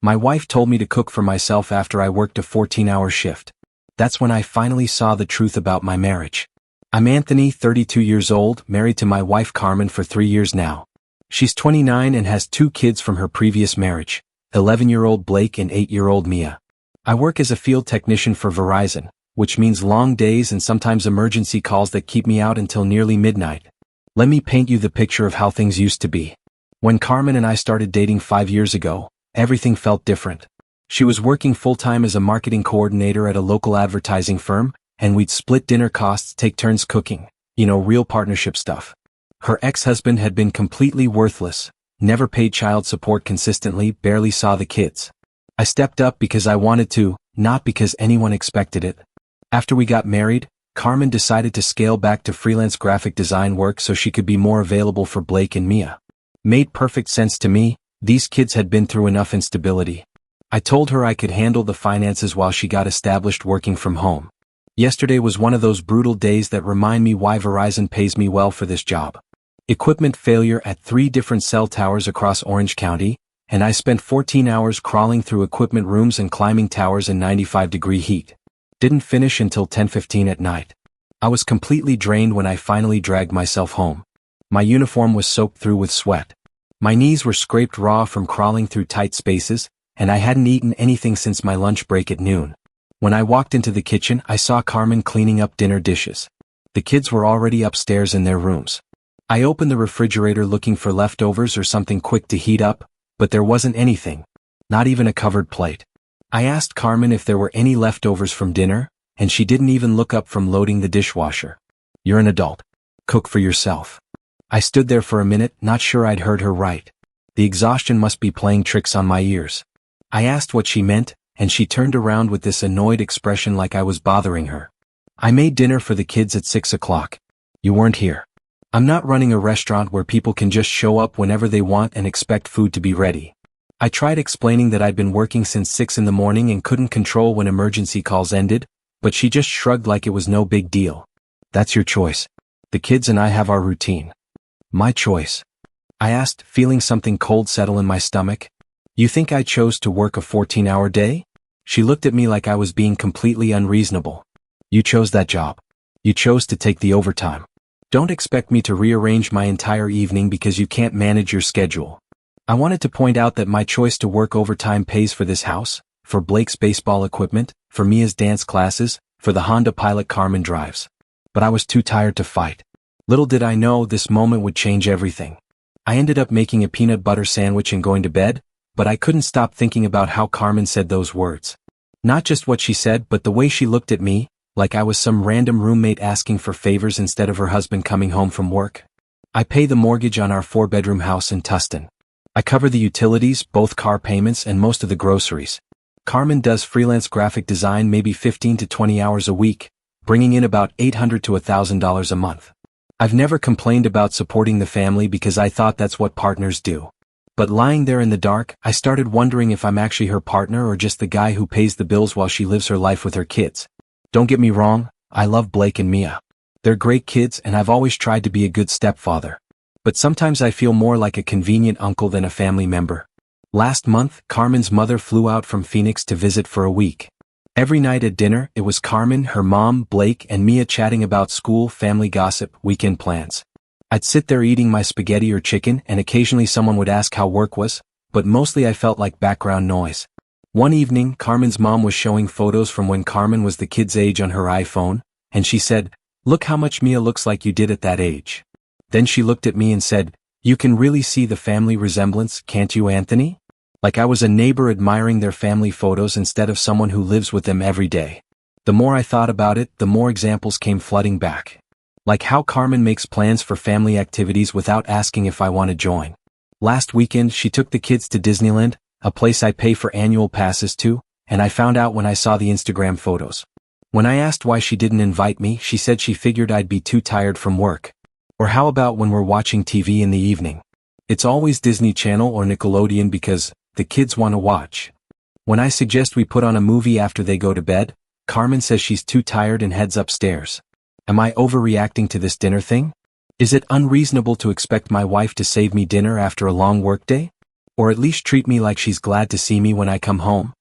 My wife told me to cook for myself after I worked a 14-hour shift. That's when I finally saw the truth about my marriage. I'm Anthony, 32 years old, married to my wife Carmen for 3 years now. She's 29 and has 2 kids from her previous marriage, 11-year-old Blake and 8-year-old Mia. I work as a field technician for Verizon, which means long days and sometimes emergency calls that keep me out until nearly midnight. Let me paint you the picture of how things used to be. When Carmen and I started dating 5 years ago, everything felt different. She was working full-time as a marketing coordinator at a local advertising firm, and we'd split dinner costs, take turns cooking, real partnership stuff. Her ex-husband had been completely worthless, never paid child support consistently, barely saw the kids. I stepped up because I wanted to, not because anyone expected it. After we got married, Carmen decided to scale back to freelance graphic design work so she could be more available for Blake and Mia. Made perfect sense to me. These kids had been through enough instability. I told her I could handle the finances while she got established working from home. Yesterday was one of those brutal days that remind me why Verizon pays me well for this job. Equipment failure at 3 different cell towers across Orange County, and I spent 14 hours crawling through equipment rooms and climbing towers in 95-degree heat. Didn't finish until 10:15 at night. I was completely drained when I finally dragged myself home. My uniform was soaked through with sweat. My knees were scraped raw from crawling through tight spaces, and I hadn't eaten anything since my lunch break at noon. When I walked into the kitchen, I saw Carmen cleaning up dinner dishes. The kids were already upstairs in their rooms. I opened the refrigerator looking for leftovers or something quick to heat up, but there wasn't anything. Not even a covered plate. I asked Carmen if there were any leftovers from dinner, and she didn't even look up from loading the dishwasher. You're an adult. Cook for yourself. I stood there for a minute, not sure I'd heard her right. The exhaustion must be playing tricks on my ears. I asked what she meant, and she turned around with this annoyed expression like I was bothering her. I made dinner for the kids at 6 o'clock. You weren't here. I'm not running a restaurant where people can just show up whenever they want and expect food to be ready. I tried explaining that I'd been working since 6 in the morning and couldn't control when emergency calls ended, but she just shrugged like it was no big deal. That's your choice. The kids and I have our routine. My choice. I asked, feeling something cold settle in my stomach. You think I chose to work a 14-hour day? She looked at me like I was being completely unreasonable. You chose that job. You chose to take the overtime. Don't expect me to rearrange my entire evening because you can't manage your schedule. I wanted to point out that my choice to work overtime pays for this house, for Blake's baseball equipment, for Mia's dance classes, for the Honda Pilot Carmen drives. But I was too tired to fight. Little did I know this moment would change everything. I ended up making a peanut butter sandwich and going to bed, but I couldn't stop thinking about how Carmen said those words. Not just what she said, but the way she looked at me, like I was some random roommate asking for favors instead of her husband coming home from work. I pay the mortgage on our 4-bedroom house in Tustin. I cover the utilities, both car payments, and most of the groceries. Carmen does freelance graphic design maybe 15 to 20 hours a week, bringing in about $800 to $1,000 a month. I've never complained about supporting the family because I thought that's what partners do. But lying there in the dark, I started wondering if I'm actually her partner or just the guy who pays the bills while she lives her life with her kids. Don't get me wrong, I love Blake and Mia. They're great kids and I've always tried to be a good stepfather. But sometimes I feel more like a convenient uncle than a family member. Last month, Carmen's mother flew out from Phoenix to visit for a week. Every night at dinner, it was Carmen, her mom, Blake, and Mia chatting about school, family gossip, weekend plans. I'd sit there eating my spaghetti or chicken, and occasionally someone would ask how work was, but mostly I felt like background noise. One evening, Carmen's mom was showing photos from when Carmen was the kid's age on her iPhone, and she said, "Look how much Mia looks like you did at that age." Then she looked at me and said, "You can really see the family resemblance, can't you, Anthony?" Like I was a neighbor admiring their family photos instead of someone who lives with them every day. The more I thought about it, the more examples came flooding back. Like how Carmen makes plans for family activities without asking if I want to join. Last weekend, she took the kids to Disneyland, a place I pay for annual passes to, and I found out when I saw the Instagram photos. When I asked why she didn't invite me, she said she figured I'd be too tired from work. Or how about when we're watching TV in the evening? It's always Disney Channel or Nickelodeon because the kids want to watch. When I suggest we put on a movie after they go to bed, Carmen says she's too tired and heads upstairs. Am I overreacting to this dinner thing? Is it unreasonable to expect my wife to save me dinner after a long workday? Or at least treat me like she's glad to see me when I come home.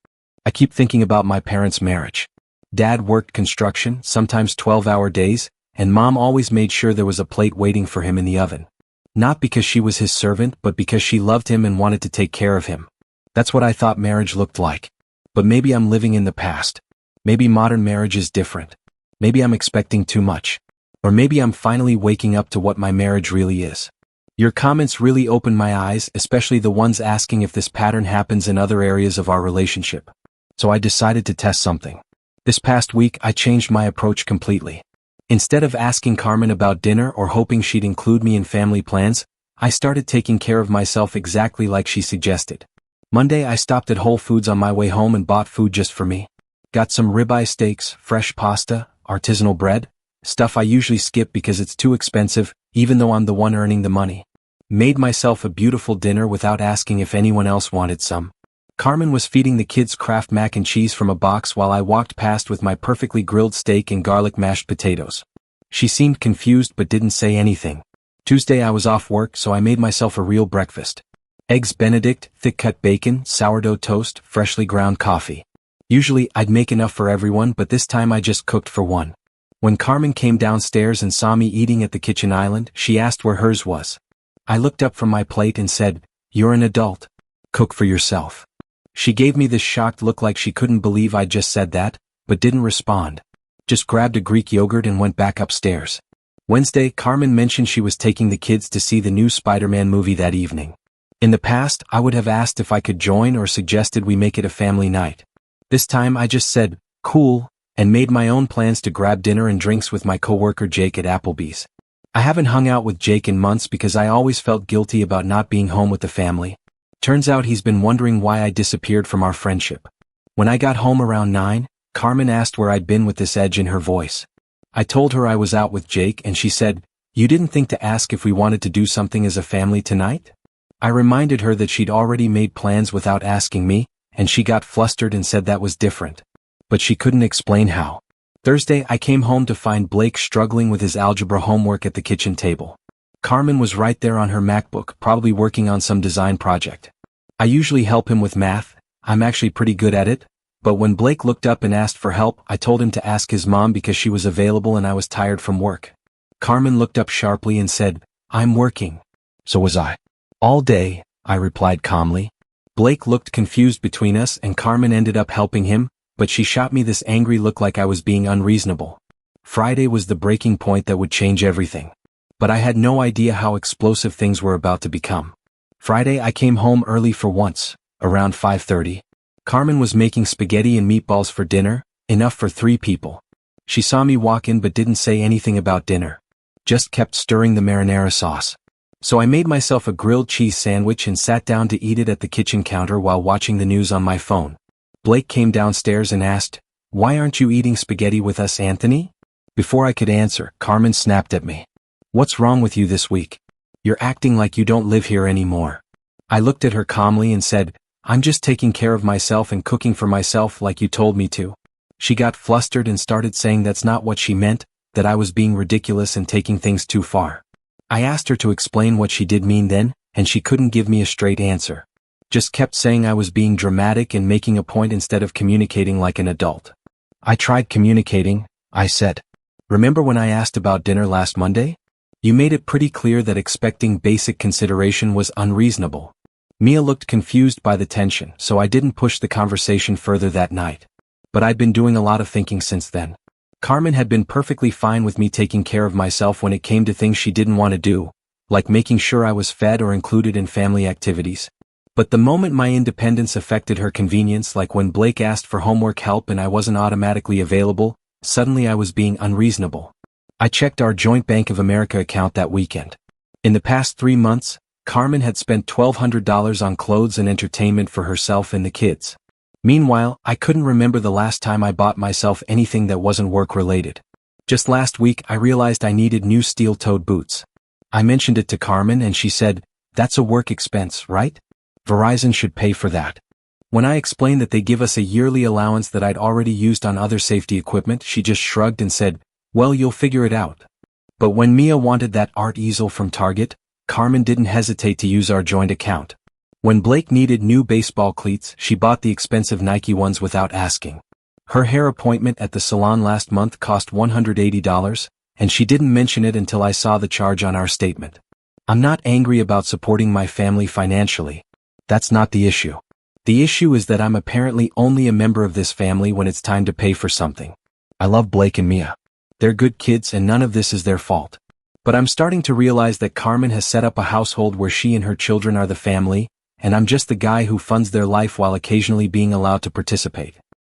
I keep thinking about my parents' marriage. Dad worked construction, sometimes 12-hour days, and Mom always made sure there was a plate waiting for him in the oven. Not because she was his servant, but because she loved him and wanted to take care of him. That's what I thought marriage looked like. But maybe I'm living in the past. Maybe modern marriage is different. Maybe I'm expecting too much. Or maybe I'm finally waking up to what my marriage really is. Your comments really opened my eyes, especially the ones asking if this pattern happens in other areas of our relationship. So I decided to test something. This past week, I changed my approach completely. Instead of asking Carmen about dinner or hoping she'd include me in family plans, I started taking care of myself exactly like she suggested. Monday, I stopped at Whole Foods on my way home and bought food just for me. Got some ribeye steaks, fresh pasta, artisanal bread, stuff I usually skip because it's too expensive, even though I'm the one earning the money. Made myself a beautiful dinner without asking if anyone else wanted some. Carmen was feeding the kids Kraft mac and cheese from a box while I walked past with my perfectly grilled steak and garlic mashed potatoes. She seemed confused but didn't say anything. Tuesday I was off work, so I made myself a real breakfast. Eggs Benedict, thick-cut bacon, sourdough toast, freshly ground coffee. Usually I'd make enough for everyone, but this time I just cooked for one. When Carmen came downstairs and saw me eating at the kitchen island, she asked where hers was. I looked up from my plate and said, "You're an adult. Cook for yourself." She gave me this shocked look like she couldn't believe I'd just said that, but didn't respond. Just grabbed a Greek yogurt and went back upstairs. Wednesday, Carmen mentioned she was taking the kids to see the new Spider-Man movie that evening. In the past, I would have asked if I could join or suggested we make it a family night. This time I just said, "Cool," and made my own plans to grab dinner and drinks with my coworker Jake at Applebee's. I haven't hung out with Jake in months because I always felt guilty about not being home with the family. Turns out he's been wondering why I disappeared from our friendship. When I got home around 9, Carmen asked where I'd been with this edge in her voice. I told her I was out with Jake and she said, "You didn't think to ask if we wanted to do something as a family tonight?" I reminded her that she'd already made plans without asking me, and she got flustered and said that was different. But she couldn't explain how. Thursday, I came home to find Blake struggling with his algebra homework at the kitchen table. Carmen was right there on her MacBook, probably working on some design project. I usually help him with math, I'm actually pretty good at it, but when Blake looked up and asked for help, I told him to ask his mom because she was available and I was tired from work. Carmen looked up sharply and said, "I'm working." So was I. "All day," I replied calmly. Blake looked confused between us and Carmen ended up helping him, but she shot me this angry look like I was being unreasonable. Friday was the breaking point that would change everything. But I had no idea how explosive things were about to become. Friday I came home early for once, around 5:30. Carmen was making spaghetti and meatballs for dinner, enough for 3 people. She saw me walk in but didn't say anything about dinner. Just kept stirring the marinara sauce. So I made myself a grilled cheese sandwich and sat down to eat it at the kitchen counter while watching the news on my phone. Blake came downstairs and asked, "Why aren't you eating spaghetti with us, Anthony?" Before I could answer, Carmen snapped at me. "What's wrong with you this week? You're acting like you don't live here anymore." I looked at her calmly and said, "I'm just taking care of myself and cooking for myself like you told me to." She got flustered and started saying that's not what she meant, that I was being ridiculous and taking things too far. I asked her to explain what she did mean then, and she couldn't give me a straight answer. Just kept saying I was being dramatic and making a point instead of communicating like an adult. I tried communicating, I said. "Remember when I asked about dinner last Monday? You made it pretty clear that expecting basic consideration was unreasonable." Mia looked confused by the tension, so I didn't push the conversation further that night. But I'd been doing a lot of thinking since then. Carmen had been perfectly fine with me taking care of myself when it came to things she didn't want to do, like making sure I was fed or included in family activities. But the moment my independence affected her convenience, like when Blake asked for homework help and I wasn't automatically available, suddenly I was being unreasonable. I checked our joint Bank of America account that weekend. In the past 3 months, Carmen had spent $1,200 on clothes and entertainment for herself and the kids. Meanwhile, I couldn't remember the last time I bought myself anything that wasn't work-related. Just last week I realized I needed new steel-toed boots. I mentioned it to Carmen and she said, "That's a work expense, right? Verizon should pay for that." When I explained that they give us a yearly allowance that I'd already used on other safety equipment, she just shrugged and said, "Well, you'll figure it out." But when Mia wanted that art easel from Target, Carmen didn't hesitate to use our joint account. When Blake needed new baseball cleats, she bought the expensive Nike ones without asking. Her hair appointment at the salon last month cost $180, and she didn't mention it until I saw the charge on our statement. I'm not angry about supporting my family financially. That's not the issue. The issue is that I'm apparently only a member of this family when it's time to pay for something. I love Blake and Mia. They're good kids and none of this is their fault. But I'm starting to realize that Carmen has set up a household where she and her children are the family, and I'm just the guy who funds their life while occasionally being allowed to participate.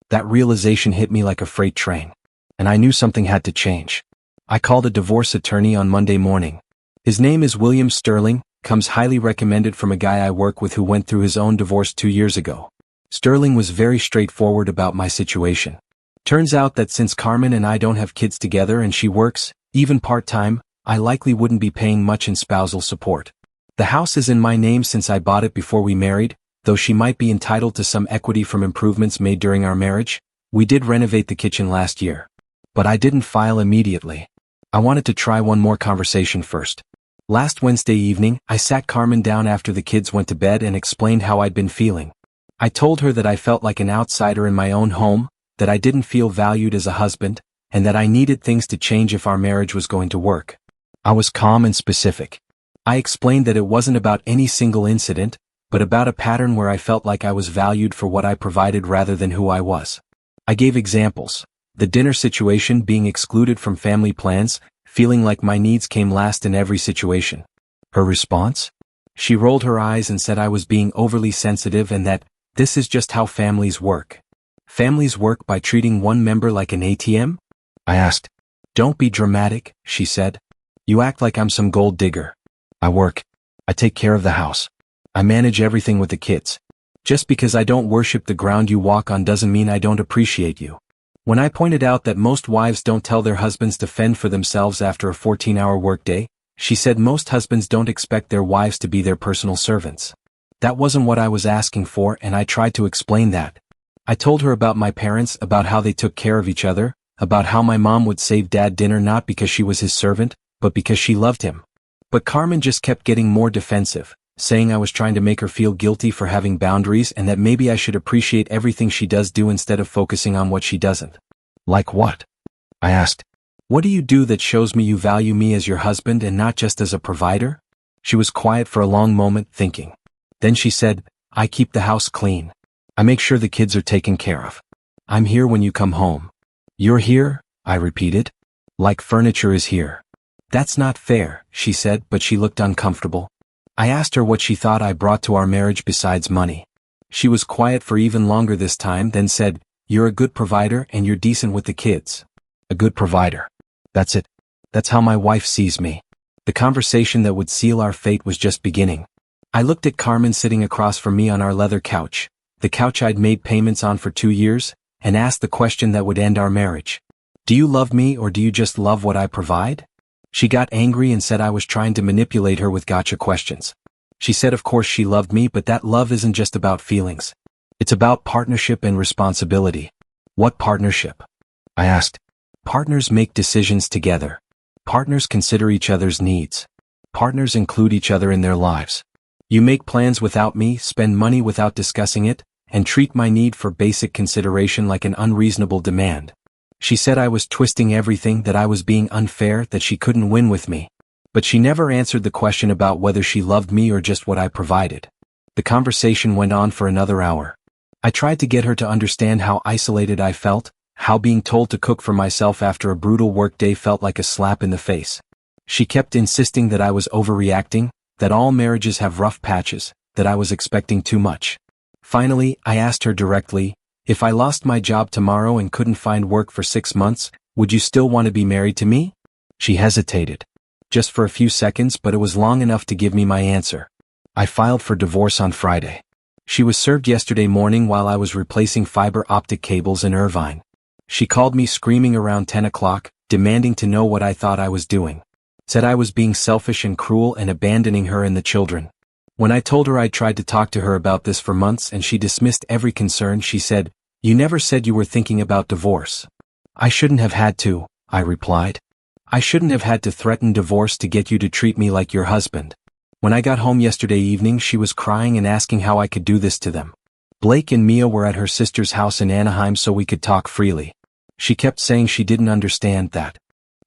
That realization hit me like a freight train. And I knew something had to change. I called a divorce attorney on Monday morning. His name is William Sterling, comes highly recommended from a guy I work with who went through his own divorce 2 years ago. Sterling was very straightforward about my situation. Turns out that since Carmen and I don't have kids together and she works, even part-time, I likely wouldn't be paying much in spousal support. The house is in my name since I bought it before we married, though she might be entitled to some equity from improvements made during our marriage. We did renovate the kitchen last year. But I didn't file immediately. I wanted to try one more conversation first. Last Wednesday evening, I sat Carmen down after the kids went to bed and explained how I'd been feeling. I told her that I felt like an outsider in my own home, that I didn't feel valued as a husband, and that I needed things to change if our marriage was going to work. I was calm and specific. I explained that it wasn't about any single incident, but about a pattern where I felt like I was valued for what I provided rather than who I was. I gave examples. The dinner situation, being excluded from family plans, feeling like my needs came last in every situation. Her response? She rolled her eyes and said I was being overly sensitive and that, this is just how families work. Families work by treating one member like an ATM? I asked. Don't be dramatic, she said. You act like I'm some gold digger. I work. I take care of the house. I manage everything with the kids. Just because I don't worship the ground you walk on doesn't mean I don't appreciate you. When I pointed out that most wives don't tell their husbands to fend for themselves after a 14-hour workday, she said most husbands don't expect their wives to be their personal servants. That wasn't what I was asking for, and I tried to explain that. I told her about my parents, about how they took care of each other, about how my mom would save Dad dinner not because she was his servant, but because she loved him. But Carmen just kept getting more defensive, saying I was trying to make her feel guilty for having boundaries and that maybe I should appreciate everything she does do instead of focusing on what she doesn't. Like what? I asked. What do you do that shows me you value me as your husband and not just as a provider? She was quiet for a long moment, thinking. Then she said, I keep the house clean. I make sure the kids are taken care of. I'm here when you come home. You're here? I repeated. Like furniture is here. That's not fair, she said, but she looked uncomfortable. I asked her what she thought I brought to our marriage besides money. She was quiet for even longer this time, then said, You're a good provider and you're decent with the kids. A good provider. That's it. That's how my wife sees me. The conversation that would seal our fate was just beginning. I looked at Carmen sitting across from me on our leather couch, the couch I'd made payments on for 2 years, and asked the question that would end our marriage. Do you love me or do you just love what I provide? She got angry and said I was trying to manipulate her with gotcha questions. She said of course she loved me, but that love isn't just about feelings. It's about partnership and responsibility. What partnership? I asked. Partners make decisions together. Partners consider each other's needs. Partners include each other in their lives. You make plans without me, spend money without discussing it, and treat my need for basic consideration like an unreasonable demand. She said I was twisting everything, that I was being unfair, that she couldn't win with me. But she never answered the question about whether she loved me or just what I provided. The conversation went on for another hour. I tried to get her to understand how isolated I felt, how being told to cook for myself after a brutal workday felt like a slap in the face. She kept insisting that I was overreacting, that all marriages have rough patches, that I was expecting too much. Finally, I asked her directly, if I lost my job tomorrow and couldn't find work for 6 months, would you still want to be married to me? She hesitated. Just for a few seconds, but it was long enough to give me my answer. I filed for divorce on Friday. She was served yesterday morning while I was replacing fiber optic cables in Irvine. She called me screaming around 10 o'clock, demanding to know what I thought I was doing. Said I was being selfish and cruel and abandoning her and the children. When I told her I'd tried to talk to her about this for months and she dismissed every concern, she said, You never said you were thinking about divorce. I shouldn't have had to, I replied. I shouldn't have had to threaten divorce to get you to treat me like your husband. When I got home yesterday evening, she was crying and asking how I could do this to them. Blake and Mia were at her sister's house in Anaheim so we could talk freely. She kept saying she didn't understand that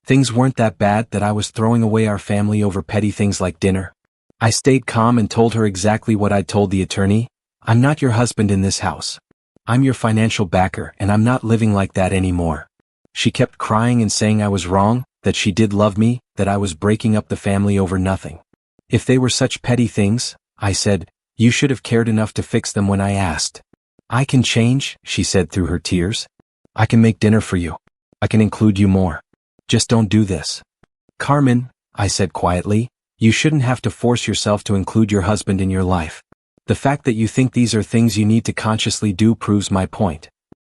things weren't that bad, that I was throwing away our family over petty things like dinner. I stayed calm and told her exactly what I'd told the attorney. I'm not your husband in this house. I'm your financial backer, and I'm not living like that anymore. She kept crying and saying I was wrong, that she did love me, that I was breaking up the family over nothing. If they were such petty things, I said, you should have cared enough to fix them when I asked. I can change, she said through her tears. I can make dinner for you. I can include you more. Just don't do this. Carmen, I said quietly, you shouldn't have to force yourself to include your husband in your life. The fact that you think these are things you need to consciously do proves my point.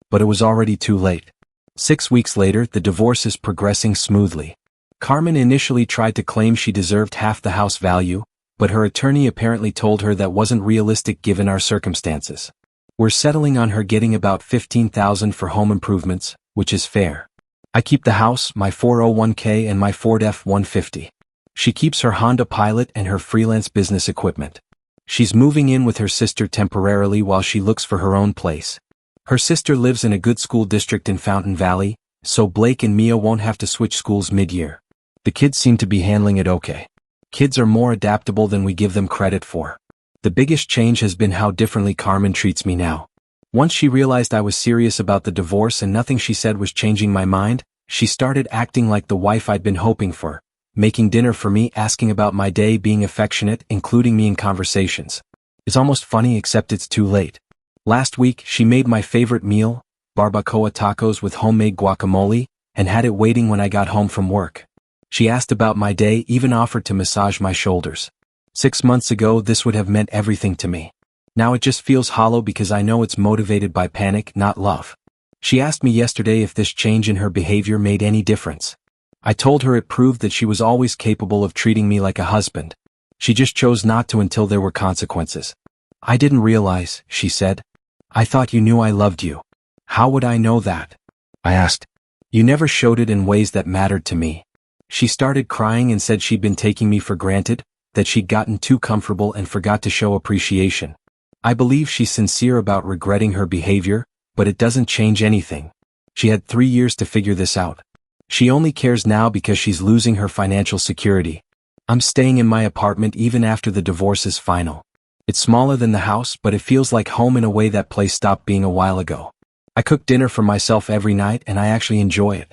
But it was already too late. 6 weeks later, the divorce is progressing smoothly. Carmen initially tried to claim she deserved half the house value, but her attorney apparently told her that wasn't realistic given our circumstances. We're settling on her getting about $15,000 for home improvements, which is fair. I keep the house, my 401k, and my Ford F-150. She keeps her Honda Pilot and her freelance business equipment. She's moving in with her sister temporarily while she looks for her own place. Her sister lives in a good school district in Fountain Valley, so Blake and Mia won't have to switch schools mid-year. The kids seem to be handling it okay. Kids are more adaptable than we give them credit for. The biggest change has been how differently Carmen treats me now. Once she realized I was serious about the divorce and nothing she said was changing my mind, she started acting like the wife I'd been hoping for, making dinner for me, asking about my day, being affectionate, including me in conversations. It's almost funny, except it's too late. Last week, she made my favorite meal, barbacoa tacos with homemade guacamole, and had it waiting when I got home from work. She asked about my day, even offered to massage my shoulders. 6 months ago, this would have meant everything to me. Now it just feels hollow because I know it's motivated by panic, not love. She asked me yesterday if this change in her behavior made any difference. I told her it proved that she was always capable of treating me like a husband. She just chose not to until there were consequences. I didn't realize, she said. I thought you knew I loved you. How would I know that? I asked. You never showed it in ways that mattered to me. She started crying and said she'd been taking me for granted, that she'd gotten too comfortable and forgot to show appreciation. I believe she's sincere about regretting her behavior, but it doesn't change anything. She had 3 years to figure this out. She only cares now because she's losing her financial security. I'm staying in my apartment even after the divorce is final. It's smaller than the house, but it feels like home in a way that place stopped being a while ago. I cook dinner for myself every night and I actually enjoy it.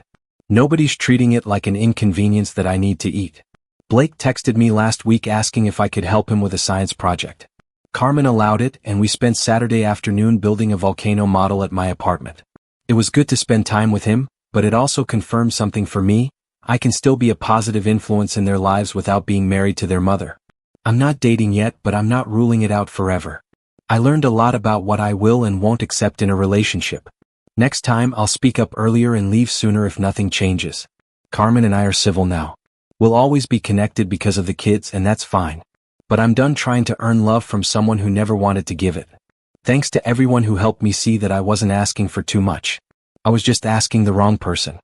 Nobody's treating it like an inconvenience that I need to eat. Blake texted me last week asking if I could help him with a science project. Carmen allowed it, and we spent Saturday afternoon building a volcano model at my apartment. It was good to spend time with him, but it also confirmed something for me. I can still be a positive influence in their lives without being married to their mother. I'm not dating yet, but I'm not ruling it out forever. I learned a lot about what I will and won't accept in a relationship. Next time I'll speak up earlier and leave sooner if nothing changes. Carmen and I are civil now. We'll always be connected because of the kids, and that's fine. But I'm done trying to earn love from someone who never wanted to give it. Thanks to everyone who helped me see that I wasn't asking for too much. I was just asking the wrong person.